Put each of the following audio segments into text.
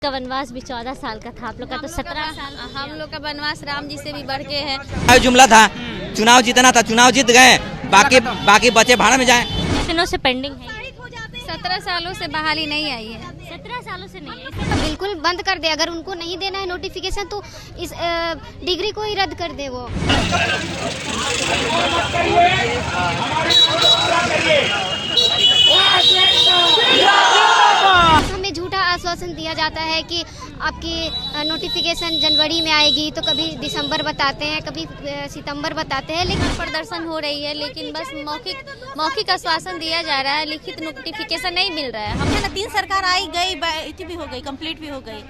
का वनवास भी 14 साल का था, आप लोग का तो 17 साल। हम लोग का वनवास राम जी से भी बढ़ के है। जुमला था, चुनाव जीतना था, चुनाव जीत गए, बाकी बचे भाड़ा में जाए। कितने दिनों से पेंडिंग है? 17 सालों से बहाली नहीं आई है। 17 सालों से नहीं है। बिल्कुल बंद कर दे, अगर उनको नहीं देना है नोटिफिकेशन तो इस डिग्री को ही रद्द कर दे वो। हमें झूठा आश्वासन दिया जाता है कि आपकी नोटिफिकेशन जनवरी में आएगी, तो कभी दिसंबर बताते हैं, कभी सितंबर बताते हैं, लेकिन प्रदर्शन हो रही है, लेकिन बस मौखिक आश्वासन दिया जा रहा है, लिखित नोटिफिकेशन नहीं मिल रहा है। हम ना 3 सरकार आई गई, इतनी भी हो गई, कंप्लीट भी हो गई,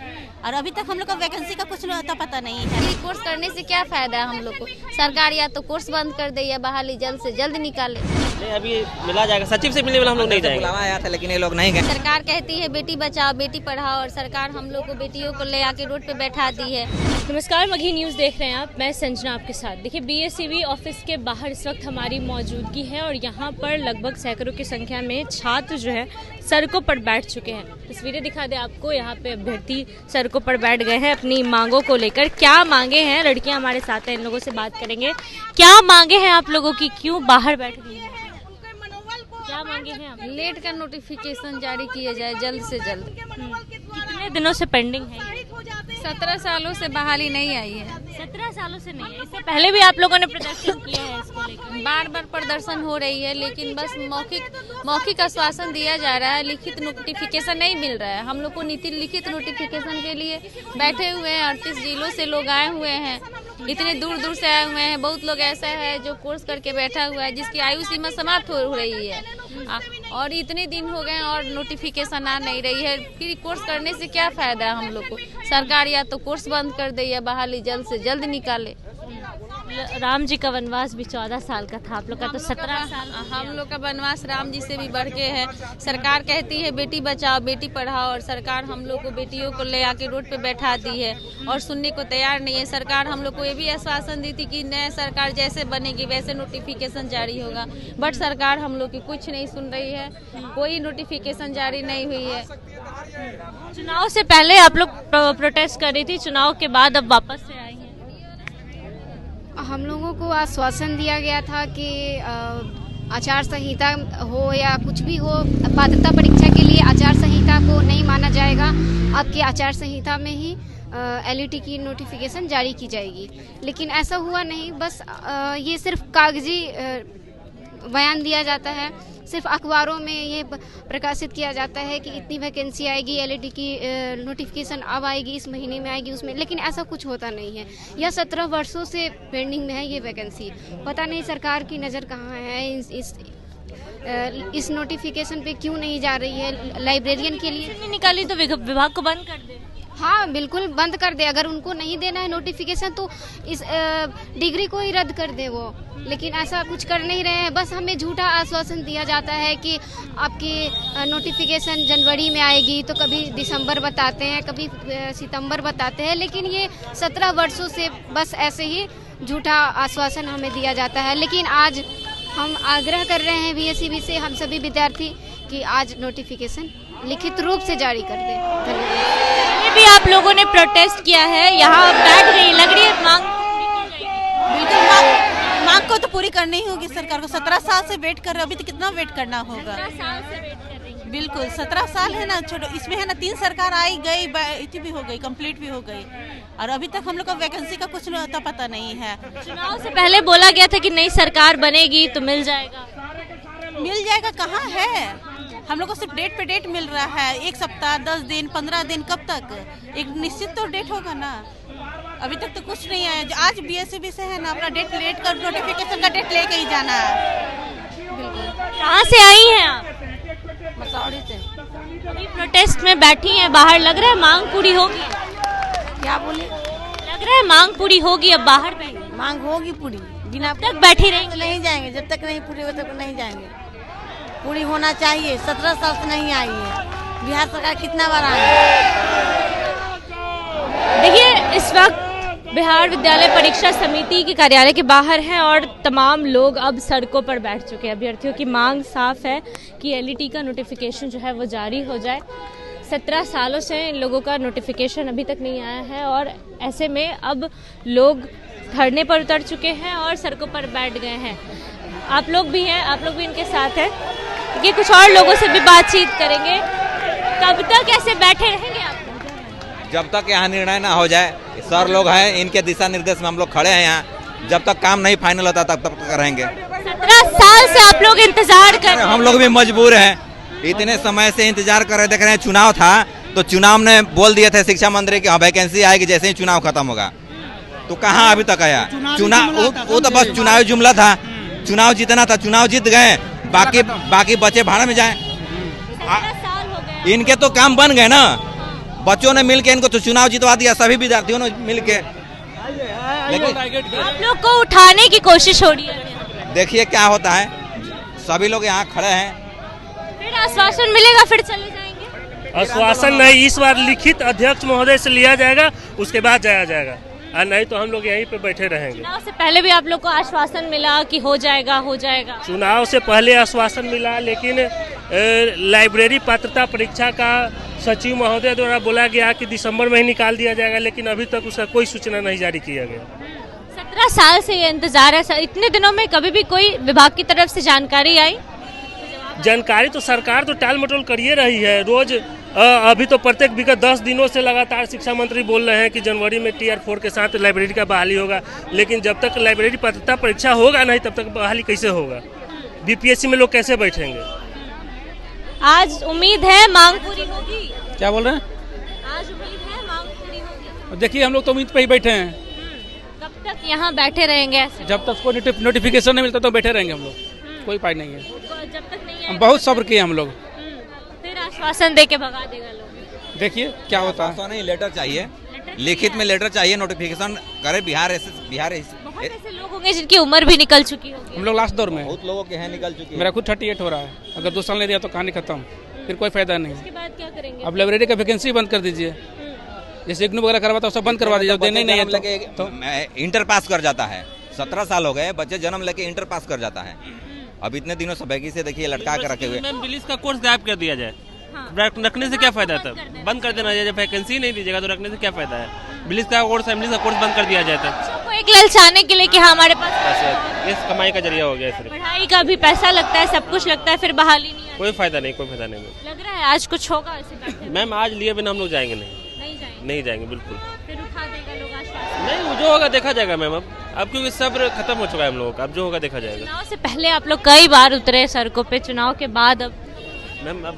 और अभी तक हम लोग का वैकेंसी का कुछ पता नहीं है। ये कोर्स करने से क्या फायदा है हम लोग को? सरकार या तो कोर्स बंद कर दे या बहाली जल्द से जल्द निकाले। नहीं, अभी मिला जाएगा, सचिव से मिलने वाला हम लोग नहीं जाएंगे। बुलावा आया था लेकिन ये लोग नहीं गए। सरकार कहती है बेटी बचाओ बेटी पढ़ाओ, और सरकार हम लोग को बेटियों को ले आके रोड पे बैठा दी है। नमस्कार, मघी न्यूज़ देख रहे हैं आप, मैं संजना आपके साथ। देखिए, बीएसईबी ऑफिस के बाहर इस वक्त हमारी मौजूदगी है और यहाँ पर लगभग सैकड़ों की संख्या में छात्र जो है सड़कों पर बैठ चुके हैं। तस्वीरें दिखा दे आपको, यहाँ पे अभ्यर्थी सड़कों पर बैठ गए हैं अपनी मांगों को लेकर। क्या मांगे हैं, लड़कियां हमारे साथ हैं, इन लोगों से बात करेंगे। क्या मांगे हैं आप लोगों की, क्यों बाहर बैठ गई हैं? क्या मांगे हैं आप? लेट का नोटिफिकेशन जारी किया जाए जल्द से जल्द। कितने दिनों से पेंडिंग है? 17 सालों से बहाली नहीं आई है। 17 सालों से नहीं है। इससे पहले भी आप लोगों ने प्रदर्शन किया है इसको लेकर? बार बार प्रदर्शन हो रही है, लेकिन बस मौखिक आश्वासन दिया जा रहा है, लिखित नोटिफिकेशन नहीं मिल रहा है। हम लोग को लिखित नोटिफिकेशन के लिए बैठे हुए हैं। 38 जिलों से लोग आए हुए हैं, इतने दूर दूर से आए हुए हैं। बहुत लोग ऐसा है जो कोर्स करके बैठा हुआ है, जिसकी आयु सीमा समाप्त हो रही है, और इतने दिन हो गए और नोटिफिकेशन आ नहीं रही है। फिर कोर्स करने से क्या फायदा है हम लोग को? सरकार या तो कोर्स बंद कर दे या बहाली जल्द से जल्द निकाले। राम जी का वनवास भी 14 साल का था, आप लोग का तो 17 साल। हम लोग का वनवास राम जी से भी बढ़ के है। सरकार कहती है बेटी बचाओ बेटी पढ़ाओ, और सरकार हम लोग को बेटियों को ले आके रोड पे बैठा दी है और सुनने को तैयार नहीं है। सरकार हम लोग को ये भी आश्वासन दी थी कि नया सरकार जैसे बनेगी वैसे नोटिफिकेशन जारी होगा, बट सरकार हम लोग की कुछ नहीं सुन रही है। कोई नोटिफिकेशन जारी नहीं हुई है। चुनाव से पहले आप लोग प्रोटेस्ट कर रही थी, चुनाव के बाद अब वापस से आई हैं। हम लोगों को आश्वासन दिया गया था कि आचार संहिता हो या कुछ भी हो, पात्रता परीक्षा के लिए आचार संहिता को नहीं माना जाएगा। आपकी आचार संहिता में ही एलईटी की नोटिफिकेशन जारी की जाएगी, लेकिन ऐसा हुआ नहीं। बस ये सिर्फ कागजी बयान दिया जाता है, सिर्फ अखबारों में ये प्रकाशित किया जाता है कि इतनी वैकेंसी आएगी, एलईटी की नोटिफिकेशन अब आएगी, इस महीने में आएगी, उसमें, लेकिन ऐसा कुछ होता नहीं है। यह 17 वर्षों से पेंडिंग में है ये वैकेंसी। पता नहीं सरकार की नज़र कहाँ है, इस नोटिफिकेशन पे क्यों नहीं जा रही है। लाइब्रेरियन के लिए नहीं निकाली तो विभाग को बंद कर दे। हाँ, बिल्कुल बंद कर दे, अगर उनको नहीं देना है नोटिफिकेशन तो इस डिग्री को ही रद्द कर दे वो, लेकिन ऐसा कुछ कर नहीं रहे हैं। बस हमें झूठा आश्वासन दिया जाता है कि आपकी नोटिफिकेशन जनवरी में आएगी, तो कभी दिसंबर बताते हैं, कभी सितंबर बताते हैं, लेकिन ये 17 वर्षों से बस ऐसे ही झूठा आश्वासन हमें दिया जाता है। लेकिन आज हम आग्रह कर रहे हैं बीएसईबी से, हम सभी विद्यार्थी, कि आज नोटिफिकेशन लिखित रूप से जारी कर दें। धन्यवाद। भी आप लोगों ने प्रोटेस्ट किया है, यहाँ बैठ गई, लग रही है मांग बिल्कुल मांग को तो पूरी करनी ही होगी सरकार को। 17 साल से वेट कर रहे, अभी तो कितना वेट करना होगा? 17 साल से वेट कर रही है। बिल्कुल 17 साल है ना, छोड़ो, इसमें है ना 3 सरकार आई गई, इतनी भी हो गई, कंप्लीट भी हो गई, और अभी तक हम लोग का वैकेंसी का कुछ पता नहीं है। चुनाव से पहले बोला गया था कि नई सरकार बनेगी तो मिल जाएगा। मिल जाएगा, कहाँ है? हम लोग को सिर्फ डेट पे डेट मिल रहा है, 1 सप्ताह, 10 दिन, 15 दिन, कब तक? एक निश्चित तो डेट होगा ना। अभी तक तो कुछ नहीं आया। आज बीएसईबी से है ना, अपना डेट लेट कर, नोटिफिकेशन का डेट लेके ही जाना है। बिल्कुल। कहाँ से आई हैं आप? मसौड़ी से। अभी प्रोटेस्ट में बैठी हैं बाहर, लग रहा है मांग पूरी होगी। क्या बोले? लग रहा है मांग पूरी होगी, अब बाहर बैठी। मांग होगी पूरी, बिना तक बैठी रहेंगी? नहीं जाएंगे, जब तक नहीं पूरी हो तब तक नहीं जाएंगे। पूरी होना चाहिए। 17 साल से नहीं आई है। बिहार सरकार कितना बार आई है? देखिए, इस वक्त बिहार विद्यालय परीक्षा समिति के कार्यालय के बाहर हैं और तमाम लोग अब सड़कों पर बैठ चुके हैं। अभ्यर्थियों की मांग साफ है कि एलईटी का नोटिफिकेशन जो है वो जारी हो जाए। 17 सालों से इन लोगों का नोटिफिकेशन अभी तक नहीं आया है और ऐसे में अब लोग धरने पर उतर चुके हैं और सड़कों पर बैठ गए हैं। आप लोग भी हैं, आप लोग भी इनके साथ हैं। ये कुछ और लोगों से भी बातचीत करेंगे। कब तक ऐसे बैठे रहेंगे आप? जब तक यहाँ निर्णय ना हो जाए। सर लोग हैं, इनके दिशा निर्देश में हम लोग खड़े हैं यहाँ। जब तक काम नहीं फाइनल होता तब तक रहेंगे। 17 साल से आप लोग इंतजार कर रहे हैं। हम लोग भी मजबूर हैं, इतने समय से इंतजार कर रहे। देख रहे हैं चुनाव था तो चुनाव में बोल दिए थे शिक्षा मंत्री की वैकेंसी आएगी जैसे ही चुनाव खत्म होगा, तो कहाँ अभी तक आया चुनाव? वो तो बस चुनावी जुमला था, चुनाव जीतना था, चुनाव जीत गए, बाकी बच्चे भाड़े में जाए। इनके तो काम बन गए ना, बच्चों ने मिलके इनको तो चुनाव जितवा दिया, सभी विद्यार्थियों ने मिलके। लेकिन आप लोग को उठाने की कोशिश हो रही है, देखिए क्या होता है। सभी लोग यहाँ खड़े हैं, फिर आश्वासन मिलेगा, फिर चले जाएंगे। आश्वासन नहीं, इस बार लिखित अध्यक्ष महोदय से लिया जाएगा, उसके बाद जाया जाएगा, और नहीं तो हम लोग यहीं पे बैठे रहेंगे। चुनाव से पहले भी आप लोग को आश्वासन मिला कि हो जाएगा हो जाएगा? चुनाव से पहले आश्वासन मिला, लेकिन लाइब्रेरी पात्रता परीक्षा का सचिव महोदय द्वारा बोला गया कि दिसंबर में ही निकाल दिया जाएगा, लेकिन अभी तक उसका कोई सूचना नहीं जारी किया गया। 17 साल से ये इंतजार है। इतने दिनों में कभी भी कोई विभाग की तरफ से जानकारी आई? जानकारी तो सरकार तो टाल मटोल करिए रही है रोज। अभी तो प्रत्येक विगत 10 दिनों से लगातार शिक्षा मंत्री बोल रहे हैं कि जनवरी में Tier 4 के साथ लाइब्रेरी का बहाली होगा, लेकिन जब तक लाइब्रेरी पात्रता परीक्षा होगा नहीं तब तक बहाली कैसे होगा? बीपीएससी में लोग कैसे बैठेंगे? आज उम्मीद है मांग पूरी होगी। क्या बोल रहे हैं? आज उम्मीद है मांग पूरी होगी। देखिए हम लोग तो उम्मीद पे ही बैठे हैं। कब तक यहाँ बैठे रहेंगे ऐसे? जब तक कोई नोटिफिकेशन नहीं मिलता तो बैठे रहेंगे हम लोग, कोई उपाय नहीं है। जब तक नहीं हम बहुत सब्र किए हम लोग। फिर आश्वासन दे के भगा देगा लोग। देखिए क्या होता है। नहीं, लेटर चाहिए, लिखित में लेटर चाहिए, नोटिफिकेशन करे। बिहार बहुत ऐसे लोग होंगे जिनकी उम्र भी निकल चुकी होगी। हम लोग लास्ट दौर में, बहुत लोगों के हैं निकल चुकी है। मेरा खुद 38 हो रहा है, अगर 2 साल नहीं दिया तो कहानी खत्म, फिर कोई फायदा नहीं। इसके बाद क्या करेंगे? अब लाइब्रेरी का वैकेंसी बंद कर दीजिए, जैसे इग्नू वगैरह करवाता है सब बंद करवा दीजिए। देने नहीं है तो इंटर पास कर जाता है। 17 साल हो गए, बच्चे जन्म लेके इंटर पास कर जाता है। अब इतने दिनों से बैगी से देखिए लटका कर रखे हुए। बिलिस का कोर्स गायब कर दिया जाए, रखने से क्या फायदा था? बंद कर देना चाहिए। वैकेंसी नहीं दीजिएगा तो रखने से क्या फायदा है? बिलिस का कोर्स बंद कर दिया जाए तो एक ललचाने के लिए कि हमारे पास ये कमाई का जरिया हो गया। सिर्फ पढ़ाई का भी पैसा लगता है, सब कुछ लगता है, फिर बहाली नहीं कोई फायदा नहीं, कोई फायदा नहीं। लग रहा है आज कुछ होगा ऐसे बैठे? मैम आज लिए बिना हम लोग जाएंगे नहीं जाएंगे बिल्कुल। फिर उठा देगा लोग आश्वासन? नहीं, जो होगा देखा जाएगा मैम। अब क्योंकि सब्र खत्म हो चुका है हम लोगों का, अब जो होगा देखा जाएगा। चुनाव से पहले आप लोग कई बार उतरे सड़कों पे, चुनाव के बाद अब मैम अब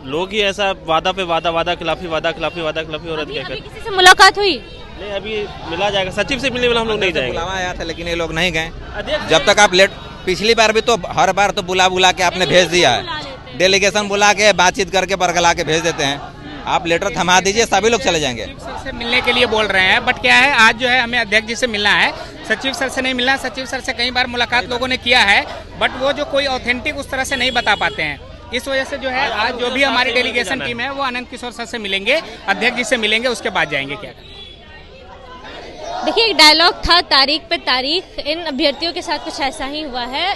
लोग ही ऐसा वादा पे वादा खिलाफी हो रहा है। क्या अभी किसी से मुलाकात हुई? नहीं, अभी मिला जाएगा, सचिव से मिलने वाला हम लोग नहीं जाएंगे। बुलावा आया था लेकिन ये लोग नहीं गए। जब तक आप पिछली बार भी तो हर बार तो बुला के आपने भेज दिया है, डेलीगेशन बुला के बातचीत करके बरगला के भेज देते हैं। आप लेटर थमा दीजिए, सभी लोग चले जाएंगे। सचिव से मिलने के लिए बोल रहे हैं, बट क्या है आज जो है हमें अध्यक्ष जी से मिलना है, सचिव सर से नहीं मिलना। सचिव सर से कई बार मुलाकात लोगों ने किया है, बट वो जो कोई ऑथेंटिक उस तरह से नहीं बता पाते हैं। इस वजह से जो है आज जो भी हमारी डेलीगेशन टीम है वो आनंद किशोर सर से मिलेंगे, अध्यक्ष जी से मिलेंगे, उसके बाद जाएंगे। क्या देखिए, एक डायलॉग था तारीख पे तारीख। इन अभ्यर्थियों के साथ कुछ ऐसा ही हुआ है।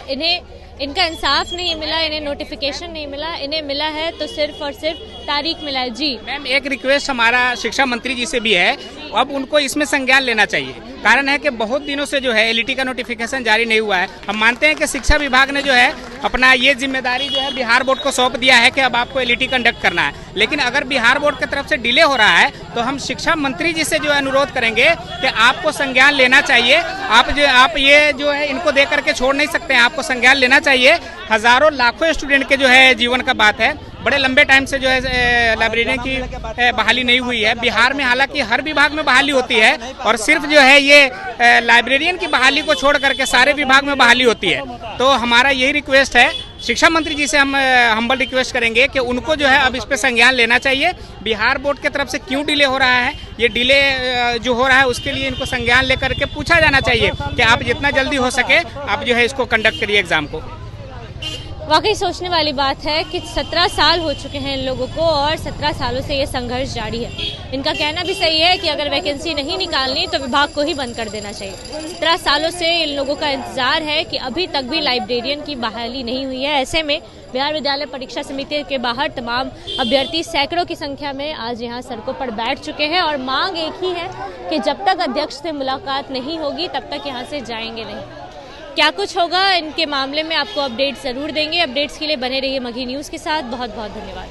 इनका इंसाफ नहीं मिला, इन्हें नोटिफिकेशन नहीं मिला, इन्हें मिला है तो सिर्फ और सिर्फ तारीख मिला है। जी मैम, एक रिक्वेस्ट हमारा शिक्षा मंत्री जी से भी है, अब उनको इसमें संज्ञान लेना चाहिए। कारण है कि बहुत दिनों से जो है एलईटी का नोटिफिकेशन जारी नहीं हुआ है। हम मानते हैं कि शिक्षा विभाग ने जो है अपना ये जिम्मेदारी जो है बिहार बोर्ड को सौंप दिया है कि अब आपको एलईटी कंडक्ट करना है, लेकिन अगर बिहार बोर्ड की तरफ से डिले हो रहा है तो हम शिक्षा मंत्री जी से जो है अनुरोध करेंगे कि आपको संज्ञान लेना चाहिए। आप ये जो है इनको दे करके छोड़ नहीं सकते हैं, आपको संज्ञान लेना चाहिए। हजारों लाखों स्टूडेंट के जो है जीवन का बात है। बड़े लंबे टाइम से जो है लाइब्रेरी की बहाली नहीं हुई है बिहार में, हालांकि हर विभाग में बहाली होती है और सिर्फ जो है ये लाइब्रेरियन की बहाली को छोड़ करके सारे विभाग में बहाली होती है। तो हमारा यही रिक्वेस्ट है, शिक्षा मंत्री जी से हम हम्बल रिक्वेस्ट करेंगे कि उनको जो है अब इस पे संज्ञान लेना चाहिए। बिहार बोर्ड की तरफ से क्यों डिले हो रहा है, ये डिले जो हो रहा है उसके लिए इनको संज्ञान लेकर के पूछा जाना चाहिए कि आप जितना जल्दी हो सके आप जो है इसको कंडक्ट करिए एग्जाम को। वाकई सोचने वाली बात है कि 17 साल हो चुके हैं इन लोगों को और 17 सालों से ये संघर्ष जारी है। इनका कहना भी सही है कि अगर वैकेंसी नहीं निकालनी तो विभाग को ही बंद कर देना चाहिए। 17 सालों से इन लोगों का इंतजार है कि अभी तक भी लाइब्रेरियन की बहाली नहीं हुई है। ऐसे में बिहार विद्यालय परीक्षा समिति के बाहर तमाम अभ्यर्थी सैकड़ों की संख्या में आज यहाँ सड़कों पर बैठ चुके हैं और मांग एक ही है कि जब तक अध्यक्ष से मुलाकात नहीं होगी तब तक यहाँ से जाएंगे नहीं। क्या कुछ होगा इनके मामले में आपको अपडेट जरूर देंगे। अपडेट्स के लिए बने रहिए मघी न्यूज़ के साथ। बहुत बहुत धन्यवाद।